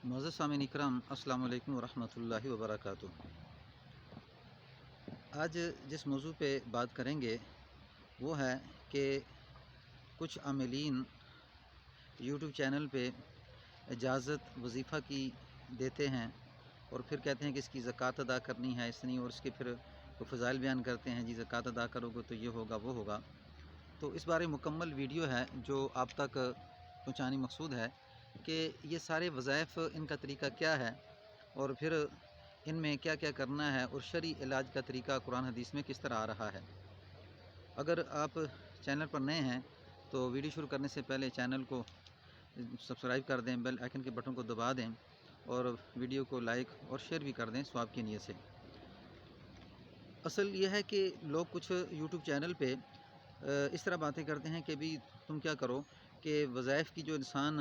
معزز سامعین اکرام، السلام علیکم ورحمۃ اللہ وبرکاتہ۔ آج جس موضوع پہ بات کریں گے وہ ہے کہ کچھ عاملین یوٹیوب چینل پہ اجازت وظیفہ کی دیتے ہیں اور پھر کہتے ہیں کہ اس کی زکوٰۃ ادا کرنی ہے، اس نہیں، اور اس کے پھر وہ فضائل بیان کرتے ہیں، جی زکوٰۃ ادا کرو گے تو یہ ہوگا وہ ہوگا۔ تو اس بارے مکمل ویڈیو ہے جو آپ تک پہنچانی مقصود ہے کہ یہ سارے وظائف، ان کا طریقہ کیا ہے اور پھر ان میں کیا کیا کرنا ہے، اور شرعی علاج کا طریقہ قرآن حدیث میں کس طرح آ رہا ہے۔ اگر آپ چینل پر نئے ہیں تو ویڈیو شروع کرنے سے پہلے چینل کو سبسکرائب کر دیں، بیل آئیکن کے بٹن کو دبا دیں اور ویڈیو کو لائک اور شیئر بھی کر دیں ثواب کی نیت سے۔ اصل یہ ہے کہ لوگ کچھ یوٹیوب چینل پہ اس طرح باتیں کرتے ہیں کہ بھی تم کیا کرو کہ وظائف کی جو انسان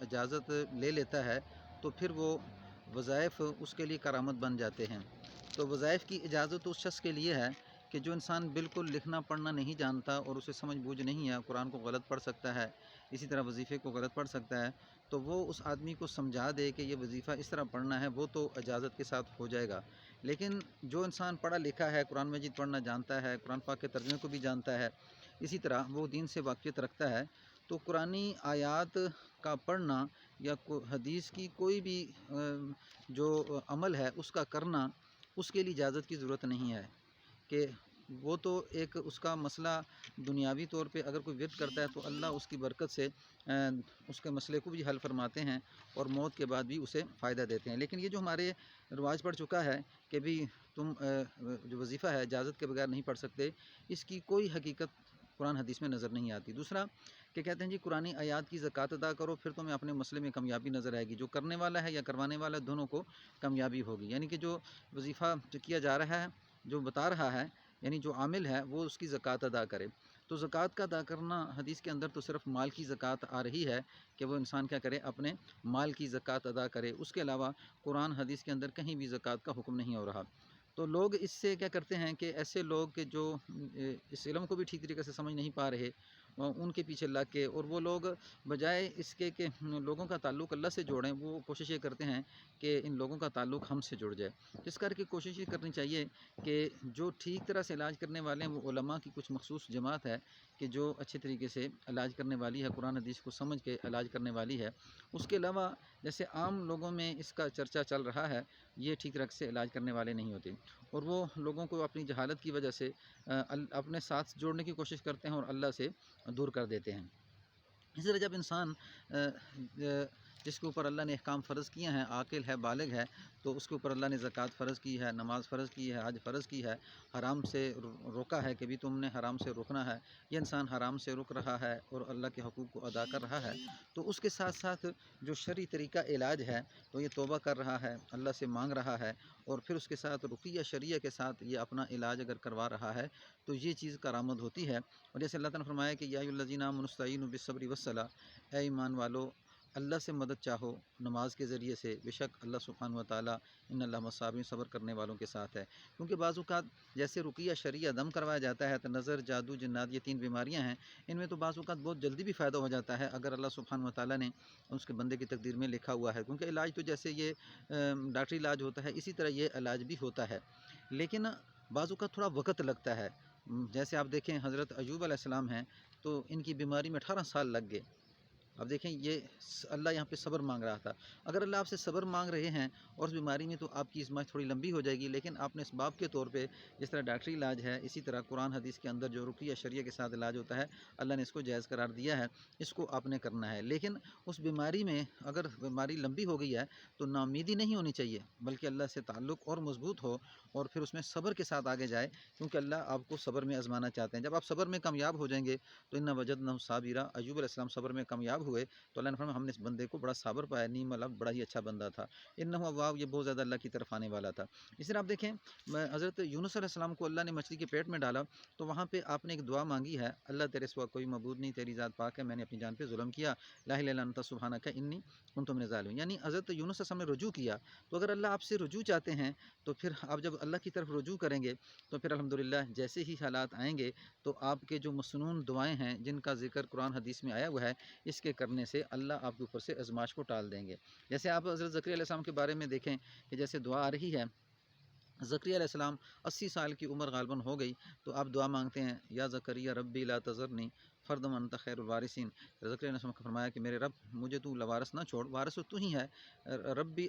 اجازت لے لیتا ہے تو پھر وہ وظائف اس کے لیے کرامت بن جاتے ہیں۔ تو وظائف کی اجازت اس شخص کے لیے ہے کہ جو انسان بالکل لکھنا پڑھنا نہیں جانتا اور اسے سمجھ بوجھ نہیں ہے، قرآن کو غلط پڑھ سکتا ہے، اسی طرح وظیفے کو غلط پڑھ سکتا ہے، تو وہ اس آدمی کو سمجھا دے کہ یہ وظیفہ اس طرح پڑھنا ہے، وہ تو اجازت کے ساتھ ہو جائے گا۔ لیکن جو انسان پڑھا لکھا ہے، قرآن مجید پڑھنا جانتا ہے، قرآن پاک کے ترجمے کو بھی جانتا ہے، اسی طرح وہ دین سے واقفیت رکھتا ہے، تو قرآنی آیات کا پڑھنا یا حدیث کی کوئی بھی جو عمل ہے اس کا کرنا، اس کے لیے اجازت کی ضرورت نہیں ہے کہ وہ تو ایک اس کا مسئلہ دنیاوی طور پہ اگر کوئی ورد کرتا ہے تو اللہ اس کی برکت سے اس کے مسئلے کو بھی حل فرماتے ہیں اور موت کے بعد بھی اسے فائدہ دیتے ہیں۔ لیکن یہ جو ہمارے رواج پڑ چکا ہے کہ بھی تم جو وظیفہ ہے اجازت کے بغیر نہیں پڑھ سکتے، اس کی کوئی حقیقت قرآن حدیث میں نظر نہیں آتی۔ دوسرا کہ کہتے ہیں جی قرآنی آیات کی زکوٰۃ ادا کرو پھر تمہیں اپنے مسئلے میں کامیابی نظر آئے گی، جو کرنے والا ہے یا کروانے والا ہے دونوں کو کامیابی ہوگی۔ یعنی کہ جو وظیفہ جو کیا جا رہا ہے، جو بتا رہا ہے، یعنی جو عامل ہے وہ اس کی زکوٰۃ ادا کرے۔ تو زکوٰۃ کا ادا کرنا حدیث کے اندر تو صرف مال کی زکوٰۃ آ رہی ہے کہ وہ انسان کیا کرے، اپنے مال کی زکوٰۃ ادا کرے، اس کے علاوہ قرآن حدیث کے اندر کہیں بھی زکوٰۃ کا حکم نہیں ہو رہا۔ تو لوگ اس سے کیا کرتے ہیں کہ ایسے لوگ کہ جو اس علم کو بھی ٹھیک طریقے سے سمجھ نہیں پا رہے، ان کے پیچھے لگ کے، اور وہ لوگ بجائے اس کے کہ لوگوں کا تعلق اللہ سے جوڑیں، وہ کوشش یہ کرتے ہیں کہ ان لوگوں کا تعلق ہم سے جڑ جائے۔ اس کر کے کوشش یہ کرنی چاہیے کہ جو ٹھیک طرح سے علاج کرنے والے ہیں وہ علماء کی کچھ مخصوص جماعت ہے کہ جو اچھے طریقے سے علاج کرنے والی ہے، قرآن حدیث کو سمجھ کے علاج کرنے والی ہے۔ اس کے علاوہ جیسے عام لوگوں میں اس کا چرچا چل رہا ہے، یہ ٹھیک طرح سے علاج کرنے والے نہیں ہوتے، اور وہ لوگوں کو اپنی جہالت کی وجہ سے اپنے ساتھ جوڑنے کی کوشش کرتے ہیں اور اللہ سے دور کر دیتے ہیں۔ اسی طرح جب انسان جس کے اوپر اللہ نے احکام فرض کیے ہیں، عاقل ہے، بالغ ہے، تو اس کے اوپر اللہ نے زکوٰۃ فرض کی ہے، نماز فرض کی ہے، حج فرض کی ہے، حرام سے روکا ہے کہ بھی تم نے حرام سے رکنا ہے، یہ انسان حرام سے رک رہا ہے اور اللہ کے حقوق کو ادا کر رہا ہے، تو اس کے ساتھ ساتھ جو شرعی طریقہ علاج ہے تو یہ توبہ کر رہا ہے، اللہ سے مانگ رہا ہے، اور پھر اس کے ساتھ رقیہ شرعیہ کے ساتھ یہ اپنا علاج اگر کروا رہا ہے تو یہ چیز کارآمد ہوتی ہے۔ اور جیسے اللہ تعالیٰ نے فرمایا کہ یا ایھا الذین آمنوا استعینوا بالصبر والصلاۃ، اے ایمان والو اللہ سے مدد چاہو نماز کے ذریعے سے، بے شک اللہ سبحانہ و تعالیٰ ان اللہ مع الصابرین، صبر کرنے والوں کے ساتھ ہے۔ کیونکہ بعض اوقات جیسے رقیہ شرعیہ دم کروایا جاتا ہے تو نظر، جادو، جنات، یہ 3 بیماریاں ہیں، ان میں تو بعض اوقات بہت جلدی بھی فائدہ ہو جاتا ہے اگر اللہ سبحانہ و تعالیٰ نے اس کے بندے کی تقدیر میں لکھا ہوا ہے، کیونکہ علاج تو جیسے یہ ڈاکٹری علاج ہوتا ہے اسی طرح یہ علاج بھی ہوتا ہے، لیکن بعض اوقات تھوڑا وقت لگتا ہے۔ جیسے آپ دیکھیں حضرت ایوب علیہ السلام ہیں تو ان کی بیماری میں 18 سال لگ گئے۔ اب دیکھیں یہ اللہ یہاں پہ صبر مانگ رہا تھا۔ اگر اللہ آپ سے صبر مانگ رہے ہیں اور اس بیماری میں، تو آپ کی ازمائش تھوڑی لمبی ہو جائے گی، لیکن آپ نے اسباب کے طور پہ جس طرح ڈاکٹری علاج ہے، اسی طرح قرآن حدیث کے اندر جو رقیہ شرعیہ کے ساتھ علاج ہوتا ہے، اللہ نے اس کو جائز قرار دیا ہے، اس کو آپ نے کرنا ہے۔ لیکن اس بیماری میں اگر بیماری لمبی ہو گئی ہے تو ناامیدی نہیں ہونی چاہیے، بلکہ اللہ سے تعلق اور مضبوط ہو اور پھر اس میں صبر کے ساتھ آگے جائے، کیونکہ اللہ آپ کو صبر میں آزمانا چاہتے ہیں۔ جب آپ صبر میں کامیاب ہو جائیں گے تو اِنَّا وَجَدْنَاهُ صَابِرًا، ایوب علیہ السلام صبر میں کامیاب ہوئے تو اللہ نے فرمایا ہم نے اس بندے کو بڑا صابر پایا، نعم العبد، بڑا ہی اچھا بندہ تھا، انہ اواب، یہ بہت زیادہ اللہ کی طرف آنے والا تھا۔ اس طرح آپ دیکھیں حضرت یونس علیہ السلام کو اللہ نے مچھلی کے پیٹ میں ڈالا تو وہاں پہ آپ نے ایک دعا مانگی ہے، اللہ تیرے سوا کوئی معبود نہیں، تیری ذات پاک ہے، میں نے اپنی جان پہ ظلم کیا، لا الہ الا انت سبحانک انی کنت من الظالمین۔ یعنی حضرت یونس علیہ السلام نے رجوع کیا، تو اگر اللہ آپ سے رجوع چاہتے ہیں تو پھر آپ جب اللہ کی طرف رجوع کریں گے تو پھر الحمدللہ جیسے ہی حالات آئیں گے تو آپ کے جو مسنون دعائیں ہیں جن کا ذکر قرآن حدیث میں آیا ہوا ہے، اس کے کرنے سے اللہ آپ کے اوپر سے آزمائش کو ٹال دیں گے۔ جیسے آپ حضرت زکریا علیہ السلام کے بارے میں دیکھیں کہ جیسے دعا آ رہی ہے، زکریا علیہ السلام 80 سال کی عمر غالباً ہو گئی، تو آپ دعا مانگتے ہیں، یا زکریا ربی لا تذرنی فردا وانت خیر الوارثین۔ زکریا علیہ السلام کو فرمایا کہ میرے رب مجھے تو لوارث نہ چھوڑ، وارث تو ہی ہے، ربی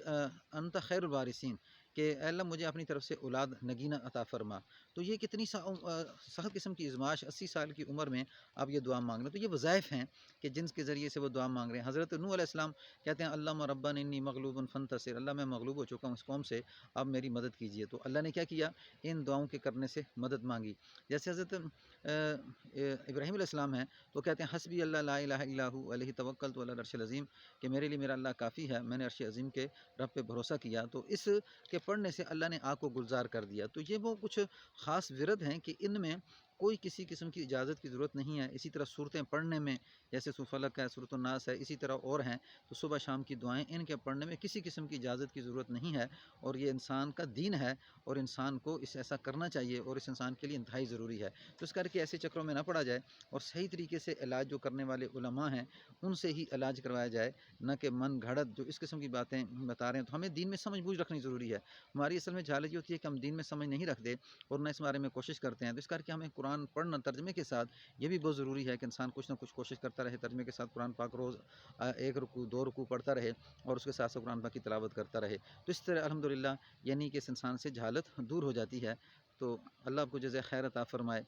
انت خیر الوارثین، کہ اے اللہ مجھے اپنی طرف سے اولاد نگینہ عطا فرما۔ تو یہ کتنی سخت قسم کی آزمائش، 80 سال کی عمر میں آپ یہ دعا مانگ رہے ہیں، تو یہ وظائف ہیں کہ جن کے ذریعے سے وہ دعا مانگ رہے ہیں۔ حضرت نوح علیہ السلام کہتے ہیں اللہم ربنا انی مغلوب فانتصر، اللہ میں مغلوب ہو چکا ہوں اس قوم سے، اب میری مدد کیجیے۔ تو اللہ نے کیا کیا؟ ان دعاؤں کے کرنے سے مدد مانگی۔ جیسے حضرت ابراہیم علیہ السلام ہیں تو کہتے ہیں حسبی اللہ لا الہ الا ہو علیہ توکلت وعلی العرش العظیم، کہ میرے لیے میرا اللہ کافی ہے، میں نے عرش عظیم کے رب پہ بھروسہ کیا۔ تو اس کے پڑھنے سے اللہ نے آگ کو گلزار کر دیا۔ تو یہ وہ کچھ خاص ورد ہیں کہ ان میں کوئی کسی قسم کی اجازت کی ضرورت نہیں ہے۔ اسی طرح صورتیں پڑھنے میں جیسے سورۃ فلق ہے، سورۃ الناس ہے، اسی طرح اور ہیں، تو صبح شام کی دعائیں ان کے پڑھنے میں کسی قسم کی اجازت کی ضرورت نہیں ہے، اور یہ انسان کا دین ہے اور انسان کو ایسا کرنا چاہیے، اور اس انسان کے لیے انتہائی ضروری ہے۔ تو اس کر کے ایسے چکروں میں نہ پڑا جائے، اور صحیح طریقے سے علاج جو کرنے والے علماء ہیں ان سے ہی علاج کروایا جائے، نہ کہ من گھڑت جو اس قسم کی باتیں بتا رہے ہیں۔ تو ہمیں دین میں سمجھ بوجھ رکھنی ضروری ہے۔ ہماری اصل میں جہالت یہ ہوتی ہے کہ ہم دین میں سمجھ نہیں رکھتے اور نہ اس بارے میں کوشش کرتے ہیں۔ تو اس کر کے ہمیں قرآن پڑھنا ترجمے کے ساتھ یہ بھی بہت ضروری ہے کہ انسان کچھ نہ کچھ کوشش کرتا رہے، ترجمے کے ساتھ قرآن پاک روز 1 رکوع 2 رکوع پڑھتا رہے، اور اس کے ساتھ ساتھ قرآن پاک کی تلاوت کرتا رہے۔ تو اس طرح الحمدللہ یعنی کہ اس انسان سے جہالت دور ہو جاتی ہے۔ تو اللہ آپ کو جزائے خیر عطا فرمائے،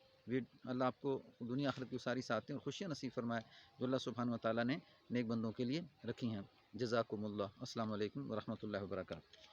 اللہ آپ کو دنیا آخرت کی ساری سعادتیں اور خوشیاں نصیب فرمائے جو اللہ سبحانہ و تعالیٰ نے نیک بندوں کے لیے رکھی ہیں۔ جزاکم اللہ۔ السلام علیکم ورحمۃ اللہ وبرکاتہ۔